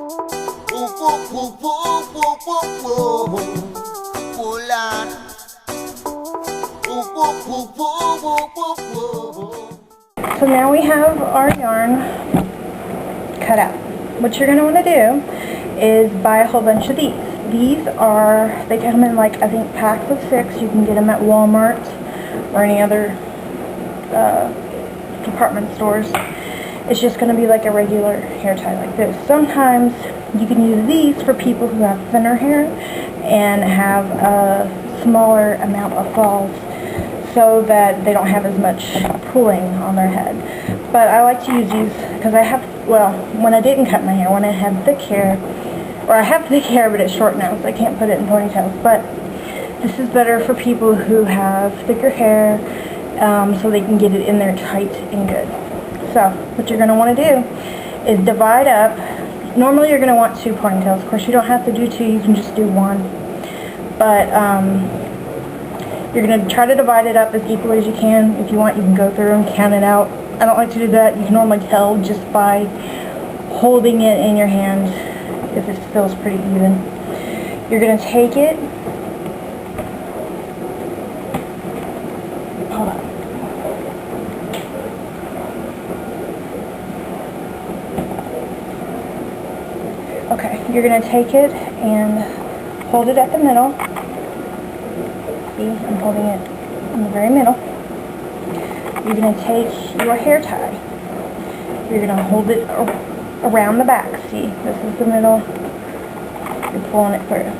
So now we have our yarn cut out. What you're going to want to do is buy a whole bunch of these. These are, they come in like, I think, packs of 6. You can get them at Walmart or any other department stores. It's just going to be like a regular hair tie like this. Sometimes you can use these for people who have thinner hair and have a smaller amount of falls, so that they don't have as much pulling on their head. But I like to use these because I have, well, when I didn't cut my hair, when I had thick hair, or I have thick hair but it's short now, so I can't put it in ponytails, but this is better for people who have thicker hair, so they can get it in there tight and good. So what you're going to want to do is divide up. Normally you're going to want 2 ponytails. Of course, you don't have to do 2, you can just do 1. But you're going to try to divide it up as equally as you can. If you want, you can go through and count it out. I don't like to do that. You can normally tell just by holding it in your hand if it feels pretty even. You're going to take it. Hold on. Okay, you're going to take it and hold it at the middle. See, I'm holding it in the very middle. You're going to take your hair tie. You're going to hold it around the back. See, this is the middle. You're pulling it through.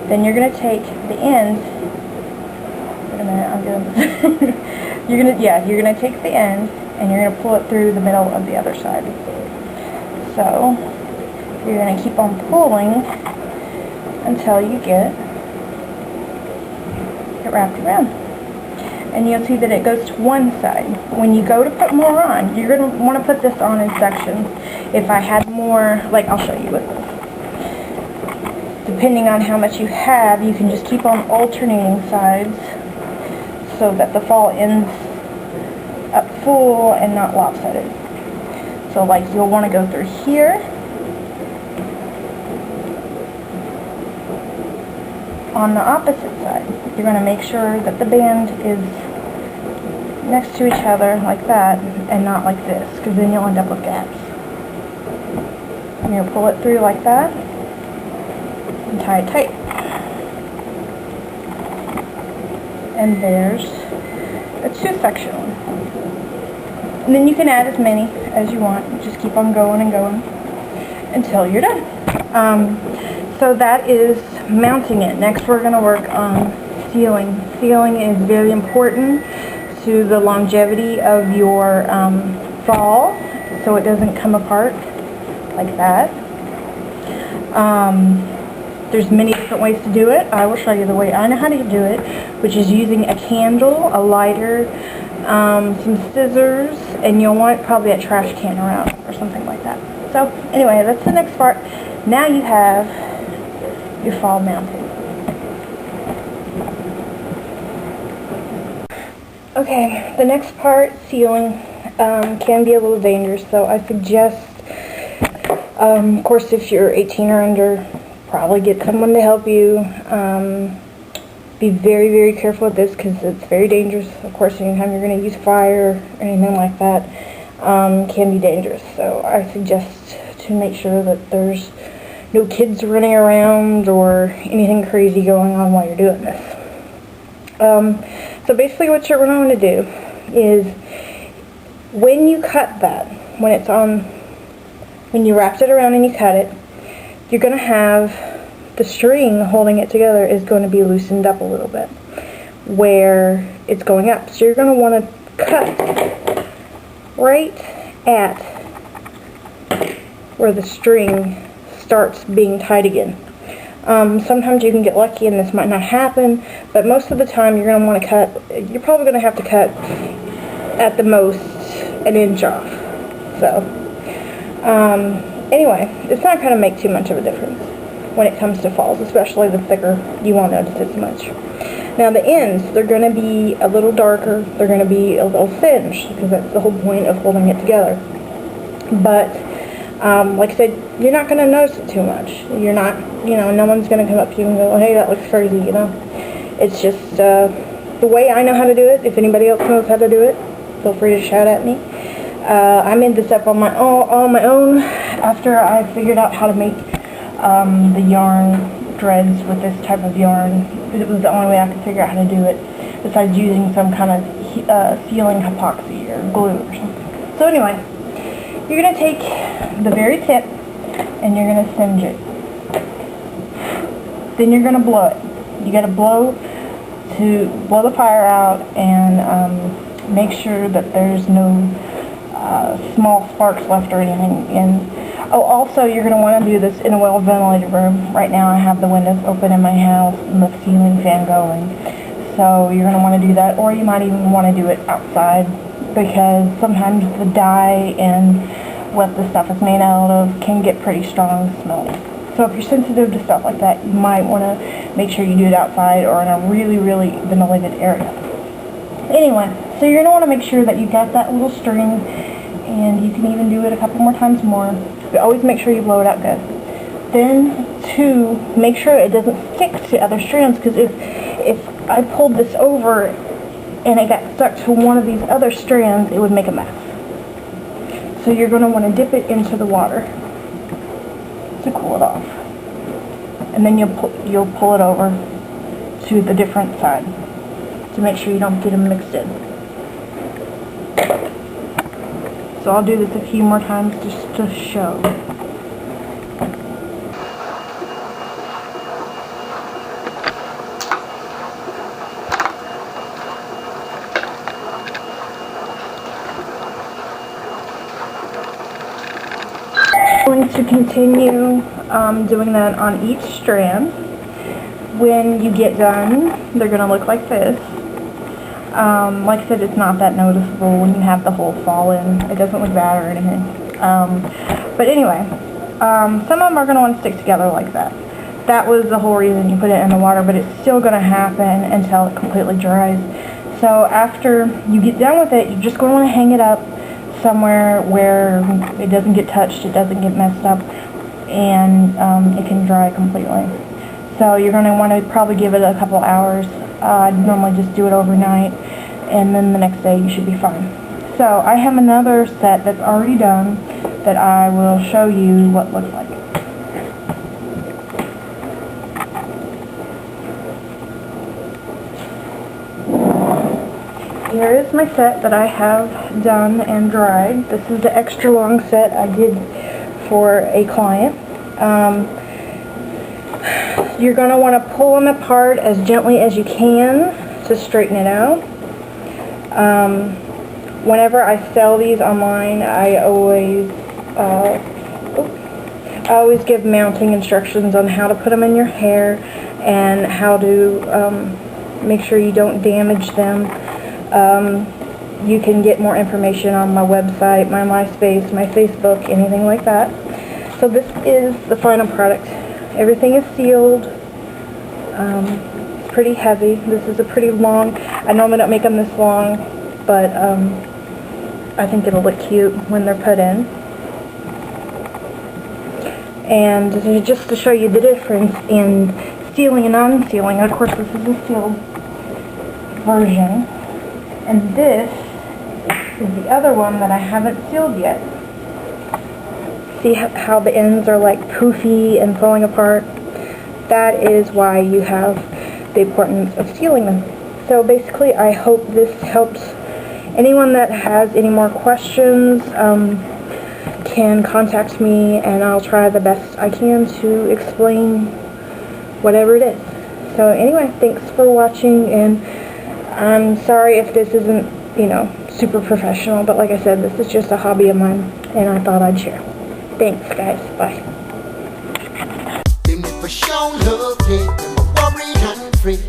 Then you're going to take the end. Wait a minute, I'm doing this. You're going to take the end and you're going to pull it through the middle of the other side. So you're going to keep on pulling until you get it wrapped around. And you'll see that it goes to one side. When you go to put more on, you're going to want to put this on in sections. If I had more, like, I'll show you with this. Depending on how much you have, you can just keep on alternating sides so that the fall ends up full and not lopsided. So like you'll want to go through here, on the opposite side. You're going to make sure that the band is next to each other like that and not like this, because then you'll end up with gaps. And you'll pull it through like that and tie it tight. And there's a 2-section one. And then you can add as many as you want. Just keep on going and going until you're done. So that is mounting it. Next we're going to work on sealing. Sealing is very important to the longevity of your fall, so it doesn't come apart like that. There's many different ways to do it. I will show you the way I know how to do it, which is using a candle, a lighter, some scissors, and you'll want probably a trash can around or something like that. So anyway, that's the next part. Now you have your fall mounted. Okay, the next part, sealing, can be a little dangerous, so I suggest, of course, if you're 18 or under, probably get someone to help you. Be very, very careful with this because it's very dangerous. Of course, anytime you're going to use fire or anything like that, can be dangerous. So I suggest to make sure that there's no kids running around or anything crazy going on while you're doing this. So basically what you're going to do is when you cut that, when you wrapped it around and you cut it, you're going to have the string holding it together is going to be loosened up a little bit where it's going up. So you're going to want to cut right at where the string starts being tied again. Sometimes you can get lucky and this might not happen, but most of the time you're going to want to cut, you're probably going to have to cut at the most an inch off. So, anyway, it's not going to make too much of a difference when it comes to falls, especially the thicker, you won't notice it as much. Now the ends, they're going to be a little darker, they're going to be a little singed, because that's the whole point of holding it together. But Like I said, you're not going to notice it too much. You're not, no one's going to come up to you and go, hey, that looks crazy, It's just the way I know how to do it. If anybody else knows how to do it, feel free to shout at me. I made this up on my own after I figured out how to make the yarn dreads with this type of yarn. It was the only way I could figure out how to do it, besides using some kind of sealing epoxy or glue or something. So anyway, you're going to take the very tip and you're going to singe it. Then you're going to blow it. You got to blow the fire out and make sure that there's no small sparks left or anything in. Oh, also you're going to want to do this in a well-ventilated room. Right now I have the windows open in my house and the ceiling fan going. So you're going to want to do that, or you might even want to do it outside, because sometimes the dye and what the stuff is made out of can get pretty strong and smelly. So if you're sensitive to stuff like that, you might want to make sure you do it outside or in a really, really ventilated area. Anyway, so you're going to want to make sure that you got that little string, and you can even do it a couple more times more. But always make sure you blow it out good. Then, to make sure it doesn't stick to other strands, because if I pulled this over and it got stuck to one of these other strands, it would make a mess. So you're going to want to dip it into the water to cool it off. And then you'll pull it over to the different side to make sure you don't get them mixed in. So I'll do this a few more times just to show. I'm going to continue doing that on each strand. When you get done, they're going to look like this. Like I said, it's not that noticeable when you have the hole fall in. It doesn't look bad or anything. But anyway, some of them are going to want to stick together like that. That was the whole reason you put it in the water, but it's still going to happen until it completely dries. So after you get done with it, you're just going to want to hang it up somewhere where it doesn't get touched, it doesn't get messed up, and it can dry completely. So you're going to want to probably give it a couple hours. I normally just do it overnight, and then the next day you should be fine. So I have another set that's already done that I will show you what it looks like. Here is my set that I have done and dried. This is the extra long set I did for a client. You're going to want to pull them apart as gently as you can to straighten it out. Whenever I sell these online, I always give mounting instructions on how to put them in your hair and how to make sure you don't damage them. You can get more information on my website, my MySpace, my Facebook, anything like that. So this is the final product. Everything is sealed. It's pretty heavy. This is a pretty long. I normally don't make them this long, but I think it'll look cute when they're put in. And just to show you the difference in sealing and unsealing, of course this is a sealed version. And this is the other one that I haven't sealed yet. See how the ends are like poofy and falling apart? That is why you have the importance of sealing them. So basically, I hope this helps. Anyone that has any more questions can contact me, and I'll try the best I can to explain whatever it is. So anyway, thanks for watching, and I'm sorry if this isn't, super professional, but like I said, this is just a hobby of mine, and I thought I'd share. Thanks, guys. Bye. Them never show love, they them a worry and free.